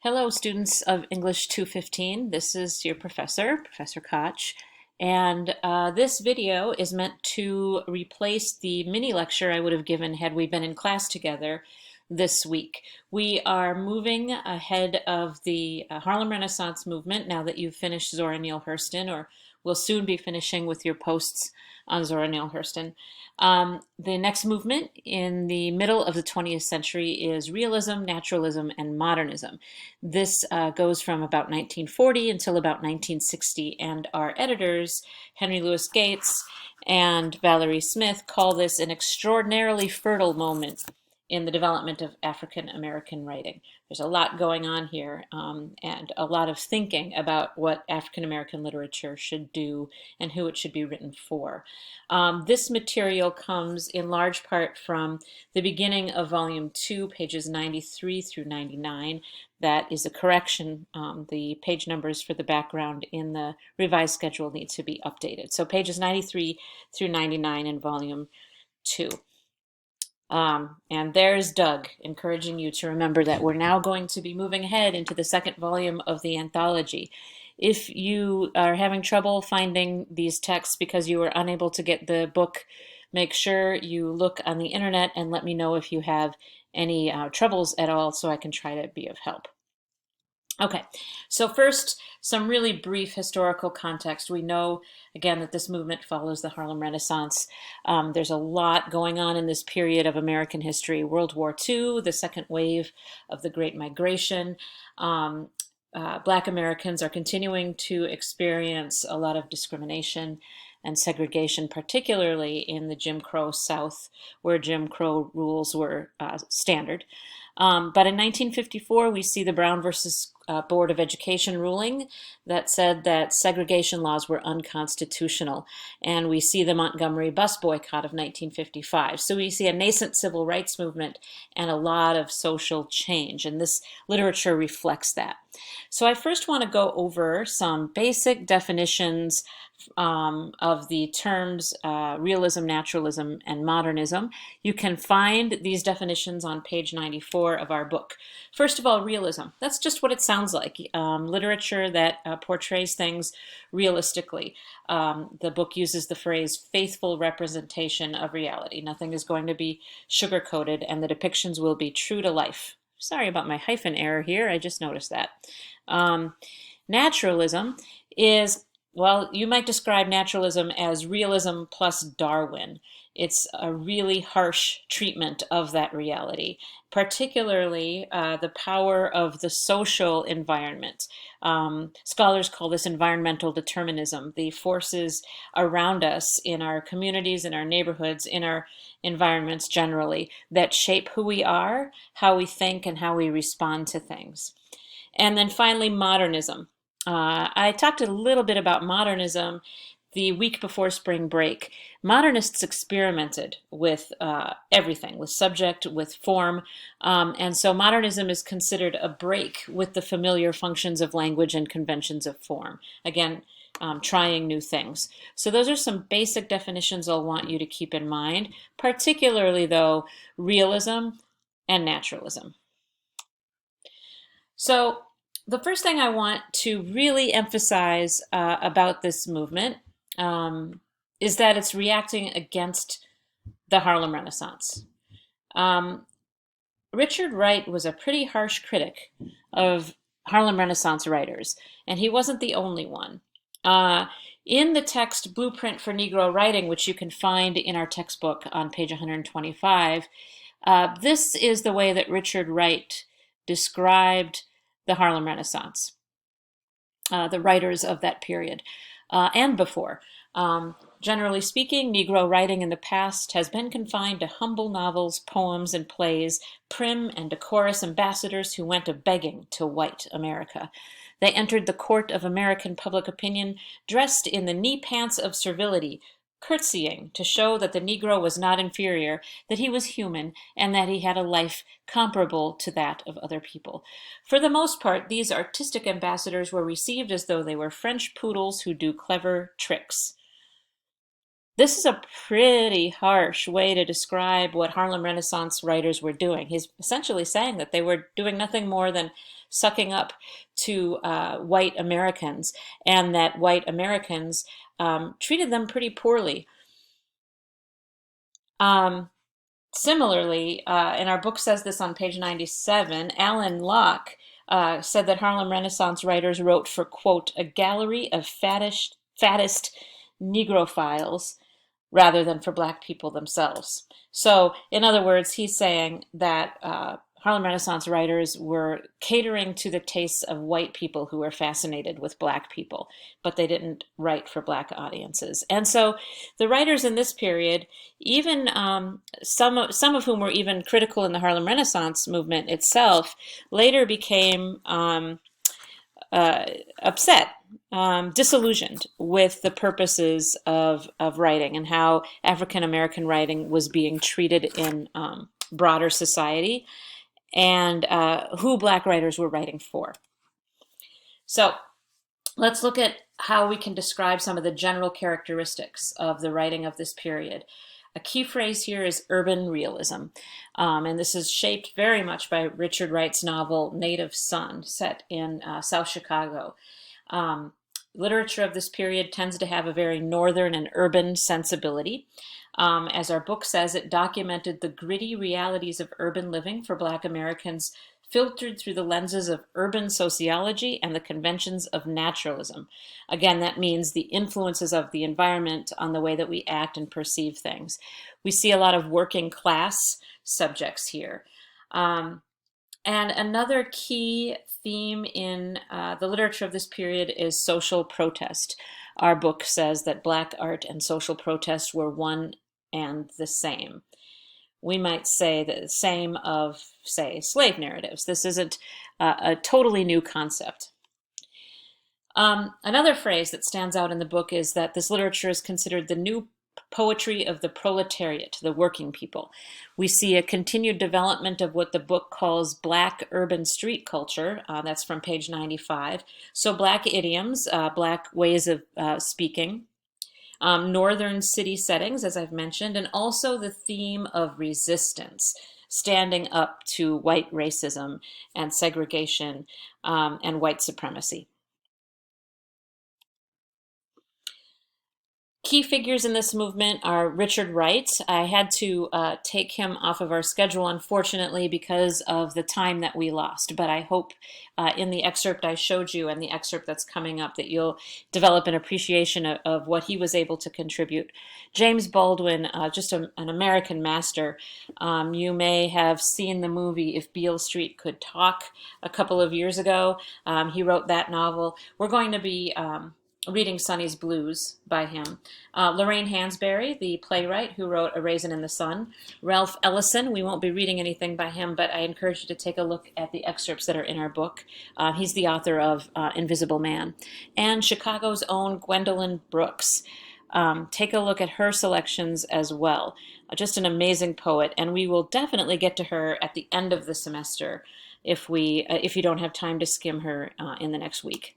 Hello, students of English 215. This is your professor, Professor Koch, and this video is meant to replace the mini lecture I would have given had we been in class together this week. We are moving ahead of the Harlem Renaissance movement now that you've finished Zora Neale Hurston, or will soon be finishing with your posts on Zora Neale Hurston. The next movement in the middle of the 20th century is Realism, Naturalism, and Modernism. This goes from about 1940 until about 1960, and our editors, Henry Louis Gates and Valerie Smith, call this an extraordinarily fertile moment in the development of African American writing. There's a lot going on here and a lot of thinking about what African American literature should do and who it should be written for. This material comes in large part from the beginning of Volume 2, pages 93 through 99. That is a correction. The page numbers for the background in the revised schedule need to be updated. So pages 93 through 99 in Volume 2. And there's Doug encouraging you to remember that we're now going to be moving ahead into the second volume of the anthology. If you are having trouble finding these texts because you were unable to get the book, make sure you look on the internet and let me know if you have any troubles at all so I can try to be of help. Okay, so first, some really brief historical context. We know, again, that this movement follows the Harlem Renaissance. There's a lot going on in this period of American history. World War II, the second wave of the Great Migration. Black Americans are continuing to experience a lot of discrimination and segregation, particularly in the Jim Crow South, where Jim Crow rules were standard. But in 1954, we see the Brown versus Board of Education ruling that said that segregation laws were unconstitutional. And we see the Montgomery bus boycott of 1955. So we see a nascent civil rights movement and a lot of social change. And this literature reflects that. So I first want to go over some basic definitions of the terms realism, naturalism, and modernism. You can find these definitions on page 94 of our book. First of all, realism. That's just what it sounds like. Literature that portrays things realistically. The book uses the phrase faithful representation of reality. Nothing is going to be sugar-coated, and the depictions will be true to life. Sorry about my hyphen error here. I just noticed that. Naturalism is, well, you might describe naturalism as realism plus Darwin. It's a really harsh treatment of that reality, particularly the power of the social environment. Scholars call this environmental determinism, the forces around us in our communities, in our neighborhoods, in our environments generally, that shape who we are, how we think, and how we respond to things. And then finally, modernism. I talked a little bit about modernism the week before spring break. Modernists experimented with everything, with subject, with form, and so modernism is considered a break with the familiar functions of language and conventions of form. Again, trying new things. So those are some basic definitions I'll want you to keep in mind, particularly though, realism and naturalism. So the first thing I want to really emphasize about this movement is that it's reacting against the Harlem Renaissance. Richard Wright was a pretty harsh critic of Harlem Renaissance writers, and he wasn't the only one. In the text Blueprint for Negro Writing, which you can find in our textbook on page 125, this is the way that Richard Wright described the Harlem Renaissance, the writers of that period and before. Generally speaking, Negro writing in the past has been confined to humble novels, poems, and plays, prim and decorous ambassadors who went a-begging to white America. They entered the court of American public opinion dressed in the knee pants of servility, curtsying to show that the Negro was not inferior, that he was human, and that he had a life comparable to that of other people. For the most part, these artistic ambassadors were received as though they were French poodles who do clever tricks. This is a pretty harsh way to describe what Harlem Renaissance writers were doing. He's essentially saying that they were doing nothing more than sucking up to white Americans, and that white Americans treated them pretty poorly. Um, Similarly, and our book says this on page 97, Alan Locke said that Harlem Renaissance writers wrote for, quote, a gallery of fattest Negrophiles rather than for black people themselves. So, in other words, he's saying that Harlem Renaissance writers were catering to the tastes of white people who were fascinated with black people, but they didn't write for black audiences. And so the writers in this period, even some of whom were even critical in the Harlem Renaissance movement itself, later became uh, upset, disillusioned with the purposes of writing and how African American writing was being treated in broader society, and who black writers were writing for. So let's look at how we can describe some of the general characteristics of the writing of this period. A key phrase here is urban realism, and this is shaped very much by Richard Wright's novel Native Son, set in South Chicago. Um, Literature of this period tends to have a very northern and urban sensibility. As our book says, it documented the gritty realities of urban living for Black Americans, filtered through the lenses of urban sociology and the conventions of naturalism. Again, that means the influences of the environment on the way that we act and perceive things. We see a lot of working class subjects here. And another key theme in the literature of this period is social protest. Our book says that Black art and social protest were one and the same. We might say the same of, say, slave narratives. This isn't a totally new concept. Another phrase that stands out in the book is that this literature is considered the new poetry of the proletariat, the working people. We see a continued development of what the book calls Black urban street culture. That's from page 95. So Black idioms, Black ways of speaking, northern city settings, as I've mentioned, and also the theme of resistance, standing up to white racism and segregation and white supremacy. Key figures in this movement are Richard Wright. I had to take him off of our schedule, unfortunately, because of the time that we lost. But I hope in the excerpt I showed you and the excerpt that's coming up that you'll develop an appreciation of what he was able to contribute. James Baldwin, just an American master. You may have seen the movie If Beale Street Could Talk a couple of years ago. He wrote that novel. We're going to be reading Sonny's Blues by him. Lorraine Hansberry, the playwright who wrote A Raisin in the Sun. Ralph Ellison, we won't be reading anything by him, but I encourage you to take a look at the excerpts that are in our book. He's the author of Invisible Man. And Chicago's own Gwendolyn Brooks. Take a look at her selections as well. Just an amazing poet, and we will definitely get to her at the end of the semester if you don't have time to skim her in the next week.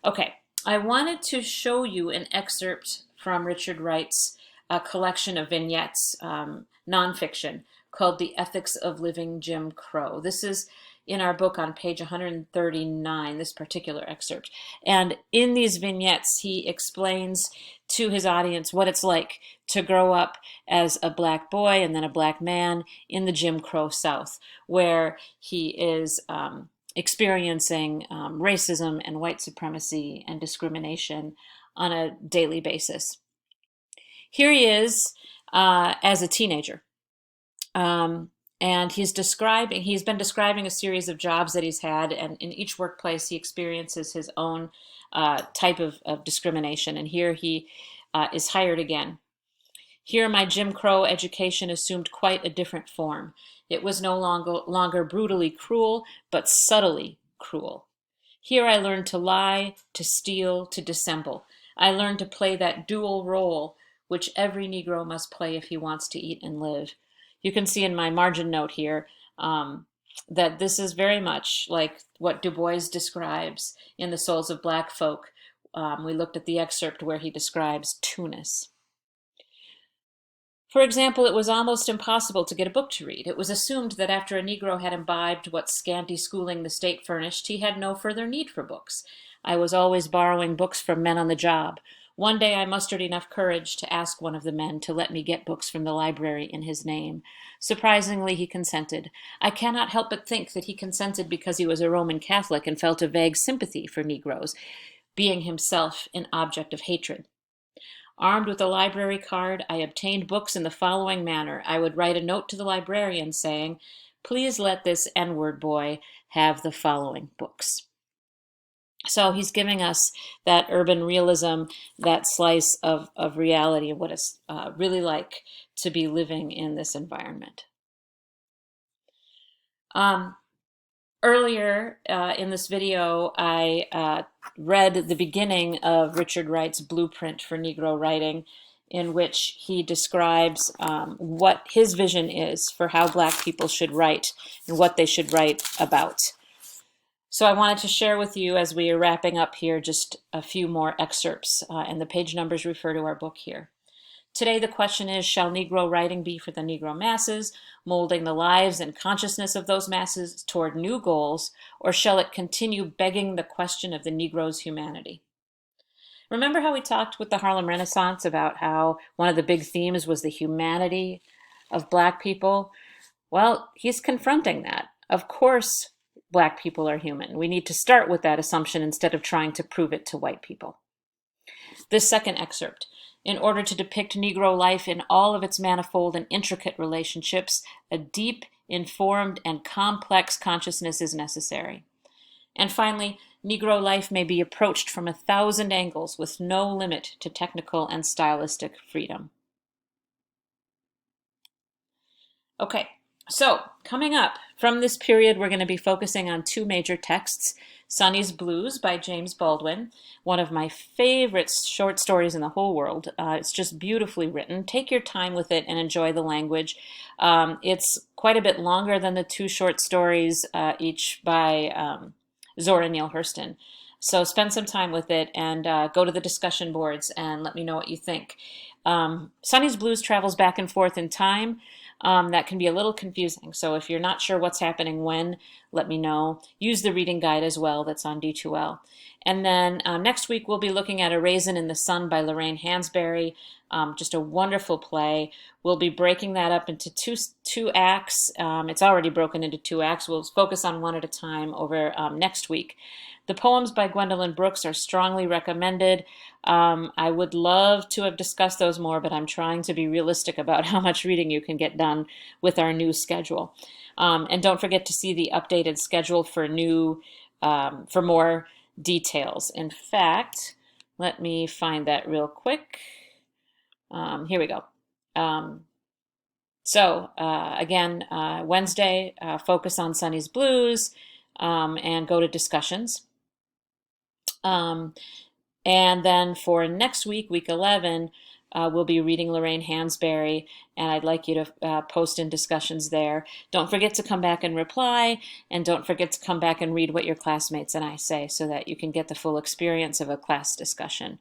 Okay, I wanted to show you an excerpt from Richard Wright's collection of vignettes, nonfiction, called The Ethics of Living Jim Crow. This is in our book on page 139, this particular excerpt. And in these vignettes, he explains to his audience what it's like to grow up as a black boy and then a black man in the Jim Crow South, where he is experiencing racism and white supremacy and discrimination on a daily basis. Here he is as a teenager. And he's been describing a series of jobs that he's had, and in each workplace he experiences his own type of discrimination. And here he is hired again. Here my Jim Crow education assumed quite a different form. It was no longer brutally cruel, but subtly cruel. Here I learned to lie, to steal, to dissemble. I learned to play that dual role which every Negro must play if he wants to eat and live. You can see in my margin note here that this is very much like what Du Bois describes in The Souls of Black Folk. We looked at the excerpt where he describes Tunis. For example, it was almost impossible to get a book to read. It was assumed that after a Negro had imbibed what scanty schooling the state furnished, he had no further need for books. I was always borrowing books from men on the job. One day I mustered enough courage to ask one of the men to let me get books from the library in his name. Surprisingly, he consented. I cannot help but think that he consented because he was a Roman Catholic and felt a vague sympathy for Negroes, being himself an object of hatred. Armed with a library card, I obtained books in the following manner. I would write a note to the librarian saying, "Please let this N-word boy have the following books." So he's giving us that urban realism, that slice of reality, of what it's really like to be living in this environment. Earlier in this video, I read the beginning of Richard Wright's blueprint for Negro writing, in which he describes what his vision is for how Black people should write and what they should write about. So I wanted to share with you, as we are wrapping up here, just a few more excerpts, and the page numbers refer to our book here. Today, the question is, shall Negro writing be for the Negro masses, molding the lives and consciousness of those masses toward new goals, or shall it continue begging the question of the Negro's humanity? Remember how we talked with the Harlem Renaissance about how one of the big themes was the humanity of Black people? Well, he's confronting that. Of course, Black people are human. We need to start with that assumption instead of trying to prove it to white people. This second excerpt. In order to depict Negro life in all of its manifold and intricate relationships, a deep, informed, and complex consciousness is necessary. And finally, Negro life may be approached from 1,000 angles with no limit to technical and stylistic freedom. Okay, so coming up from this period, we're going to be focusing on two major texts. Sonny's Blues by James Baldwin, one of my favorite short stories in the whole world. It's just beautifully written. Take your time with it and enjoy the language. It's quite a bit longer than the two short stories, each by Zora Neale Hurston. So spend some time with it and go to the discussion boards and let me know what you think. Sonny's Blues travels back and forth in time. That can be a little confusing. So if you're not sure what's happening when, let me know. Use the reading guide as well that's on D2L. And then next week we'll be looking at A Raisin in the Sun by Lorraine Hansberry. Just a wonderful play. We'll be breaking that up into two acts. It's already broken into two acts. We'll focus on one at a time over next week. The poems by Gwendolyn Brooks are strongly recommended. I would love to have discussed those more, but I'm trying to be realistic about how much reading you can get done with our new schedule. And don't forget to see the updated schedule for for more details. In fact, let me find that real quick. Here we go. Again, Wednesday, focus on Sonny's Blues and go to discussions. And then for next week, week 11, we'll be reading Lorraine Hansberry, and I'd like you to post in discussions there. Don't forget to come back and reply, and don't forget to come back and read what your classmates and I say so that you can get the full experience of a class discussion.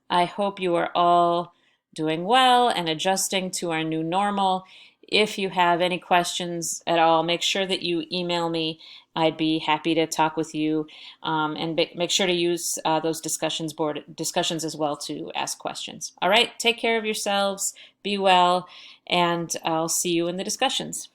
I hope you are all doing well and adjusting to our new normal. If you have any questions at all, make sure that you email me. I'd be happy to talk with you, and make sure to use those discussions as well to ask questions. All right, take care of yourselves, be well, and I'll see you in the discussions.